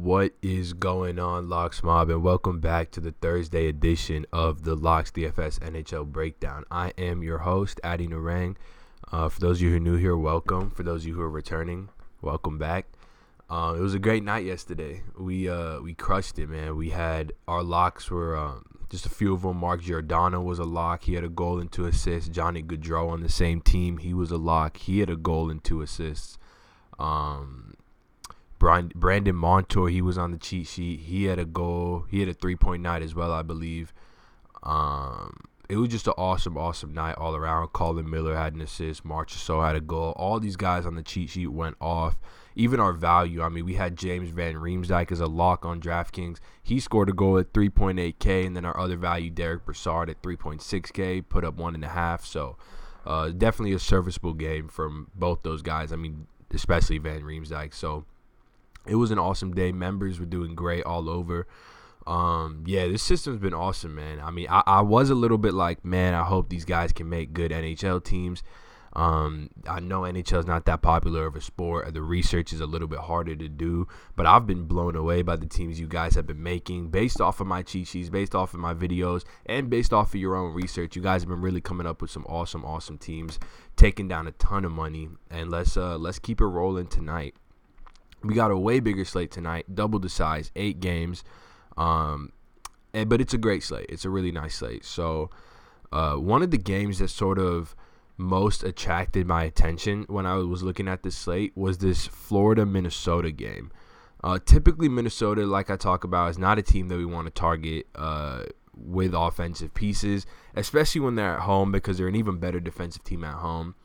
What is going on, Locks Mob, and welcome back to the Thursday edition of the Locks DFS NHL Breakdown. I am your host, Narang. For those of you who are new here, welcome. For those of you who are returning, welcome back. It was a great night yesterday. We crushed it, man. We had our locks were just a few of them. Mark Giordano was a lock. He had a goal and 2 assists. Johnny Gaudreau on the same team. He was a lock. He had a goal and 2 assists. Brandon Montour, he was on the cheat sheet. He had a goal. He had a 3-point night as well, I believe. It was just an awesome night all around. Colin Miller had an assist. Marchessault had a goal. All these guys on the cheat sheet went off. Even our value. I mean, we had James Van Riemsdyk as a lock on DraftKings. He scored a goal at 3.8K, and then our other value, Derek Brassard, at 3.6K, put up 1.5. So definitely a serviceable game from both those guys. I mean, especially Van Riemsdyk. So it was an awesome day. Members were doing great all over. This system's been awesome, man. I mean, I was a little bit like, man, I hope these guys can make good NHL teams. I know NHL is not that popular of a sport. The research is a little bit harder to do, but I've been blown away by the teams you guys have been making based off of my cheat sheets, based off of my videos, and based off of your own research. You guys have been really coming up with some awesome teams, taking down a ton of money, and let's keep it rolling tonight. We got a way bigger slate tonight, double the size, 8 games, but it's a great slate. It's a really nice slate. So one of the games that sort of most attracted my attention when I was looking at this slate was this Florida-Minnesota game. Typically, Minnesota, like I talk about, is not a team that we want to target with offensive pieces, especially when they're at home because they're an even better defensive team at home.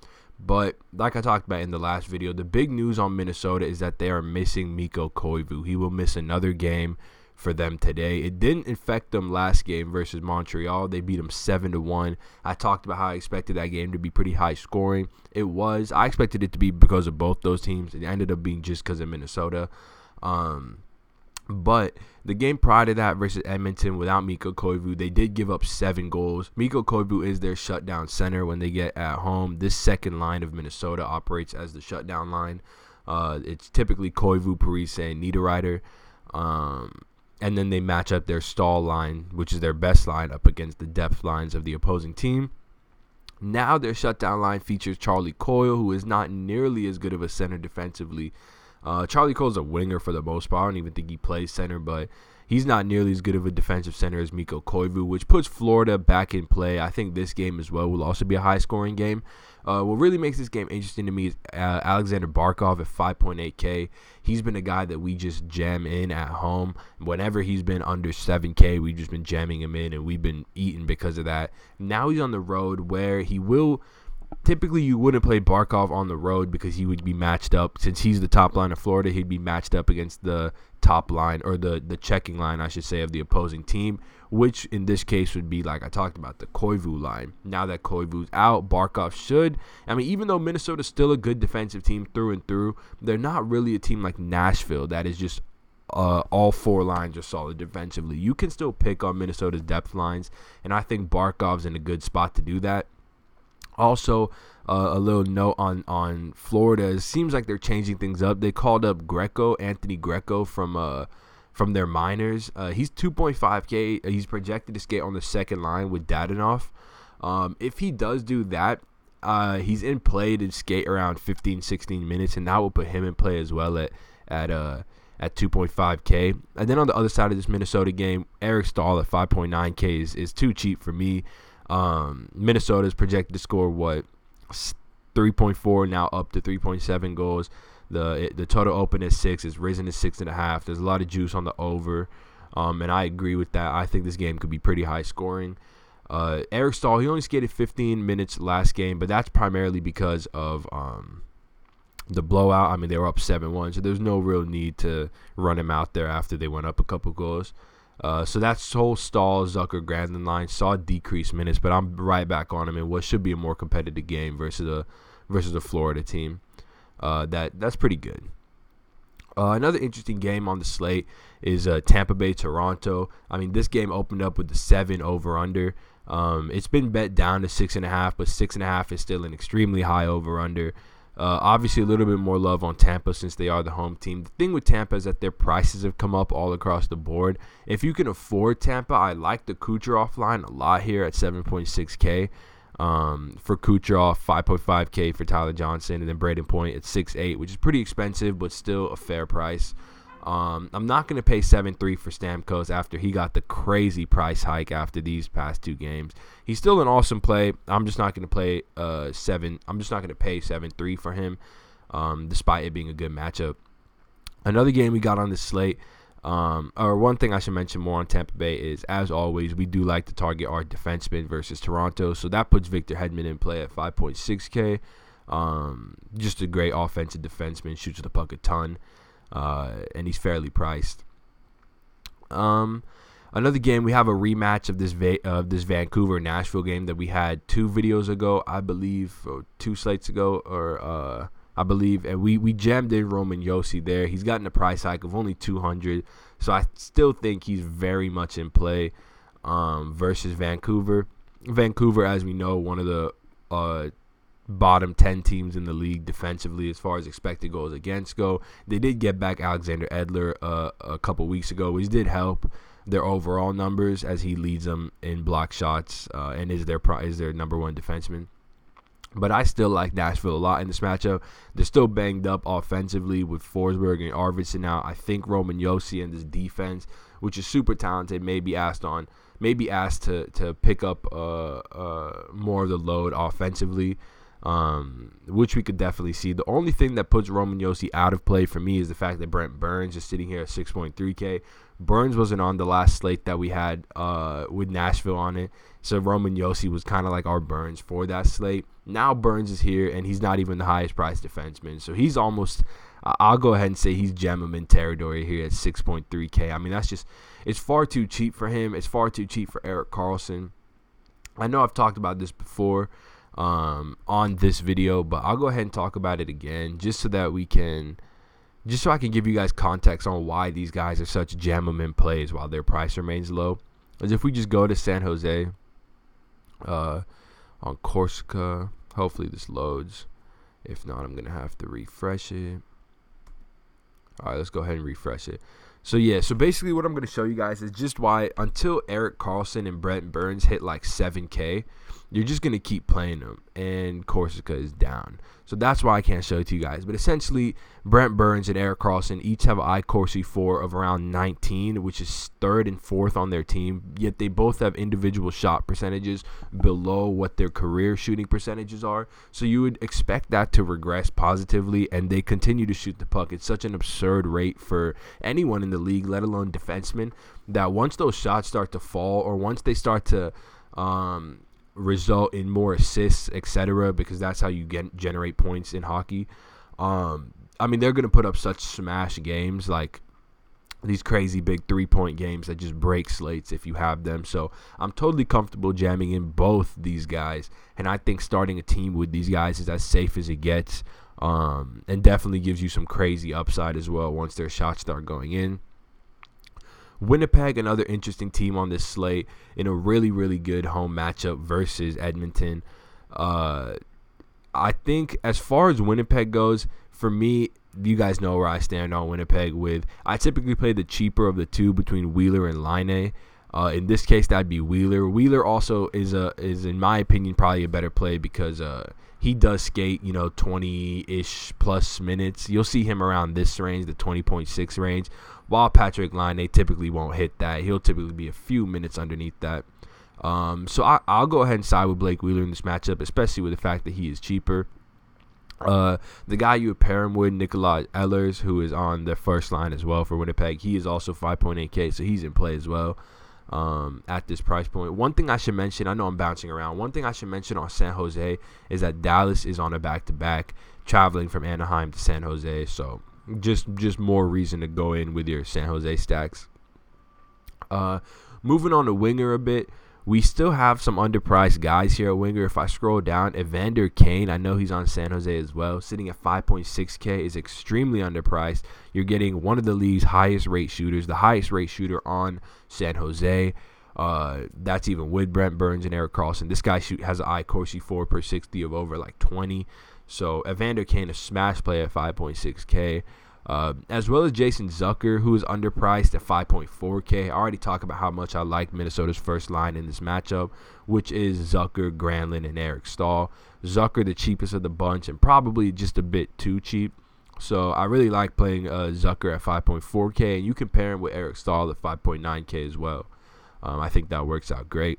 But like I talked about in the last video, the big news on Minnesota is that they are missing Mikko Koivu. He will miss another game for them today. It didn't affect them last game versus Montreal. They beat them 7-1. I talked about how I expected that game to be pretty high scoring. It was. I expected it to be because of both those teams. It ended up being just because of Minnesota. But the game prior to that versus Edmonton without Mikko Koivu, they did give up 7 goals. Mikko Koivu is their shutdown center when they get at home. This second line of Minnesota operates as the shutdown line. It's typically Koivu, Parise, and Niederreiter. And then they match up their stall line, which is their best line, up against the depth lines of the opposing team. Now their shutdown line features Charlie Coyle, who is not nearly as good of a center defensively. Charlie Coyle's a winger for the most part. I don't even think he plays center, but he's not nearly as good of a defensive center as Mikko Koivu, which puts Florida back in play. I think this game as well will also be a high-scoring game. What really makes this game interesting to me is Alexander Barkov at 5.8K. He's been a guy that we just jam in at home. Whenever he's been under 7K, we've just been jamming him in, and we've been eating because of that. Now he's on the road where he will... Typically, you wouldn't play Barkov on the road because he would be matched up. Since he's the top line of Florida, he'd be matched up against the top line, or the checking line, I should say, of the opposing team, which in this case would be, like I talked about, the Koivu line. Now that Koivu's out, Barkov should. I mean, even though Minnesota's still a good defensive team through and through, they're not really a team like Nashville that is just all 4 lines are solid defensively. You can still pick on Minnesota's depth lines, and I think Barkov's in a good spot to do that. Also, a little note on Florida. It seems like they're changing things up. They called up Anthony Greco from their minors. He's 2.5K. He's projected to skate on the second line with Dadonov. If he does do that, he's in play to skate around 15-16 minutes, and that will put him in play as well at 2.5K. And then on the other side of this Minnesota game, Eric Staal at 5.9K is too cheap for me. Minnesota is projected to score 3.4, now up to 3.7 goals. The total open is 6. It's risen to 6.5. There's a lot of juice on the over, and I agree with that. I think this game could be pretty high scoring. Eric Staal, he only skated 15 minutes last game, but that's primarily because of the blowout. I mean, they were up 7-1, so there's no real need to run him out there after they went up a couple goals. So that's whole Staal, Zucker, Granlund line saw decreased minutes, but I'm right back on him in what should be a more competitive game versus a Florida team. That's pretty good. Another interesting game on the slate is Tampa Bay, Toronto. I mean, this game opened up with the 7 over-under. It's been bet down to 6.5, but 6.5 is still an extremely high over-under. Obviously, a little bit more love on Tampa since they are the home team. The thing with Tampa is that their prices have come up all across the board. If you can afford Tampa, I like the Kucherov line a lot here at 7.6K. For Kucherov, 5.5K for Tyler Johnson, and then Braden Point at 6.8, which is pretty expensive, but still a fair price. I'm not going to pay 7.3 for Stamkos after he got the crazy price hike after these past 2 games. He's still an awesome play. I'm just not going to play I'm just not going to pay 7.3 for him, despite it being a good matchup. Another game we got on this slate, or one thing I should mention more on Tampa Bay is, as always, we do like to target our defensemen versus Toronto. So that puts Victor Hedman in play at 5.6K. Just a great offensive defenseman, shoots the puck a ton. And he's fairly priced. Another game, we have a rematch of this Vancouver-Nashville game that we had 2 videos ago, I believe, or 2 slates ago, or I believe, and we jammed in Roman Josi there. He's gotten a price hike of only $200, so I still think he's very much in play versus Vancouver. Vancouver, as we know, one of the bottom 10 teams in the league defensively as far as expected goals against go. They did get back Alexander Edler a couple weeks ago, which did help their overall numbers as he leads them in block shots and is their number 1 defenseman. But I still like Nashville a lot in this matchup. They're still banged up offensively with Forsberg and Arvidsson out. I think Roman Josi and this defense, which is super talented, may be asked to pick up more of the load offensively. Which we could definitely see. The only thing that puts Roman Josi out of play for me is the fact that Brent Burns is sitting here at 6.3K. Burns wasn't on the last slate that we had with Nashville on it, so Roman Josi was kind of like our Burns for that slate. Now Burns is here, and he's not even the highest priced defenseman, so he's almost, I'll go ahead and say he's Gemmerman territory here at 6.3K. I mean, it's far too cheap for him. It's far too cheap for Erik Karlsson. I know I've talked about this before on this video, but I'll go ahead and talk about it again just so I can give you guys context on why these guys are such Jammerman plays while their price remains low. As if we just go to San Jose on Corsica, hopefully this loads. If not, I'm gonna have to refresh it. All right, let's go ahead and refresh it. So basically what I'm going to show you guys is just why until Erik Karlsson and Brent Burns hit like 7K, you're just going to keep playing them, and Corsica is down. So that's why I can't show it to you guys. But essentially, Brent Burns and Erik Karlsson each have an iCourse 4 of around 19, which is 3rd and 4th on their team, yet they both have individual shot percentages below what their career shooting percentages are. So you would expect that to regress positively, and they continue to shoot the puck. It's such an absurd rate for anyone in the league, let alone defensemen, that once those shots start to fall, or once they start to result in more assists, etc., because that's how you generate points in hockey. I mean, they're going to put up such smash games, like these crazy big 3-point games that just break slates if you have them. So I'm totally comfortable jamming in both these guys, and I think starting a team with these guys is as safe as it gets, and definitely gives you some crazy upside as well once their shots start going in. Winnipeg, another interesting team on this slate in a really, really good home matchup versus Edmonton. I think as far as Winnipeg goes, for me, you guys know where I stand on Winnipeg I typically play the cheaper of the two between Wheeler and Laine. In this case, that'd be Wheeler. Wheeler also is in my opinion, probably a better play because he does skate, 20-ish plus minutes. You'll see him around this range, the 20.6 range, while Patrick Laine typically won't hit that. He'll typically be a few minutes underneath that. So I'll go ahead and side with Blake Wheeler in this matchup, especially with the fact that he is cheaper. The guy you would pair him with, Nikolaj Ehlers, who is on the first line as well for Winnipeg, he is also 5.8K, so he's in play as well at this price point. One thing I should mention, I know I'm bouncing around, one thing I should mention on San Jose is that Dallas is on a back-to-back, traveling from Anaheim to San Jose, so just more reason to go in with your San Jose stacks. Moving on to winger a bit, we still have some underpriced guys here at winger. If I scroll down, Evander Kane, I know he's on San Jose as well, sitting at 5.6K, is extremely underpriced. You're getting one of the league's highest rate shooters, the highest rate shooter on San Jose. That's even with Brent Burns and Erik Karlsson. This guy has an iCourse 4 per 60 of over like 20. So Evander Kane, a smash play at 5.6K. As well as Jason Zucker, who is underpriced at 5.4K. I already talked about how much I like Minnesota's first line in this matchup, which is Zucker, Granlund, and Eric Staal. Zucker, the cheapest of the bunch, and probably just a bit too cheap. So I really like playing Zucker at 5.4K, and you can pair him with Eric Staal at 5.9K as well. I think that works out great.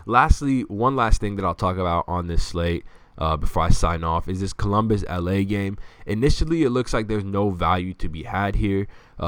Lastly, one last thing that I'll talk about on this slate before I sign off is this Columbus-LA game. Initially, it looks like there's no value to be had here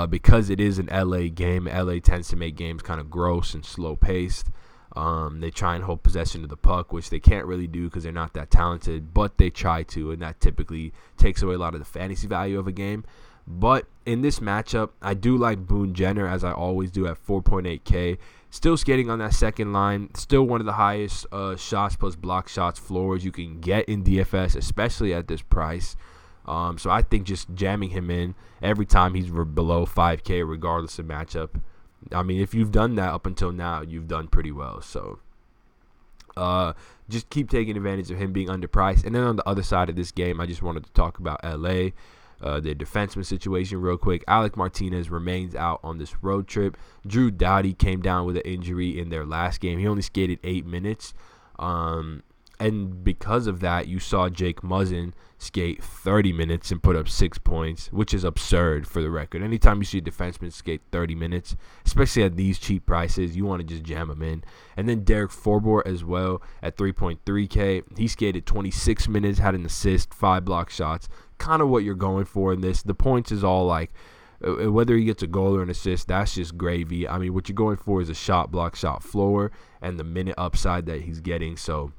because it is an LA game. LA tends to make games kind of gross and slow-paced. They try and hold possession of the puck, which they can't really do because they're not that talented, but they try to, and that typically takes away a lot of the fantasy value of a game. But in this matchup, I do like Boone Jenner, as I always do, at 4.8K. Still skating on that second line. Still one of the highest shots plus block shots floors you can get in DFS, especially at this price. So I think just jamming him in every time he's below 5K, regardless of matchup. I mean, if you've done that up until now, you've done pretty well. So just keep taking advantage of him being underpriced. And then on the other side of this game, I just wanted to talk about LA. Their defenseman situation real quick. Alec Martinez remains out on this road trip. Drew Doughty came down with an injury in their last game. He only skated 8 minutes. And because of that, you saw Jake Muzzin skate 30 minutes and put up 6 points, which is absurd for the record. Anytime you see a defenseman skate 30 minutes, especially at these cheap prices, you want to just jam them in. And then Derek Forbort as well at 3.3K. He skated 26 minutes, had an assist, 5 block shots. Kind of what you're going for in this. The points is all like, whether he gets a goal or an assist, that's just gravy. I mean, what you're going for is a shot, block, shot floor, and the minute upside that he's getting. So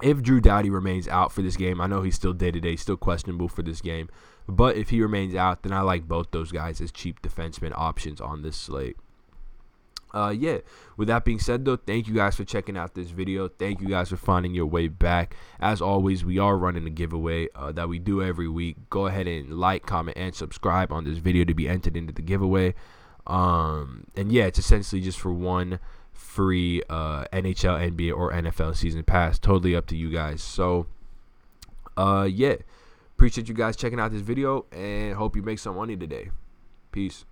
if Drew Doughty remains out for this game, I know he's still day-to-day, still questionable for this game. But if he remains out, then I like both those guys as cheap defenseman options on this slate. Yeah, with that being said, though, thank you guys for checking out this video. Thank you guys for finding your way back. As always, we are running a giveaway that we do every week. Go ahead and like, comment, and subscribe on this video to be entered into the giveaway. And yeah, it's essentially just for one free NHL, NBA, or NFL season pass. Totally up to you guys. So, yeah, appreciate you guys checking out this video and hope you make some money today. Peace.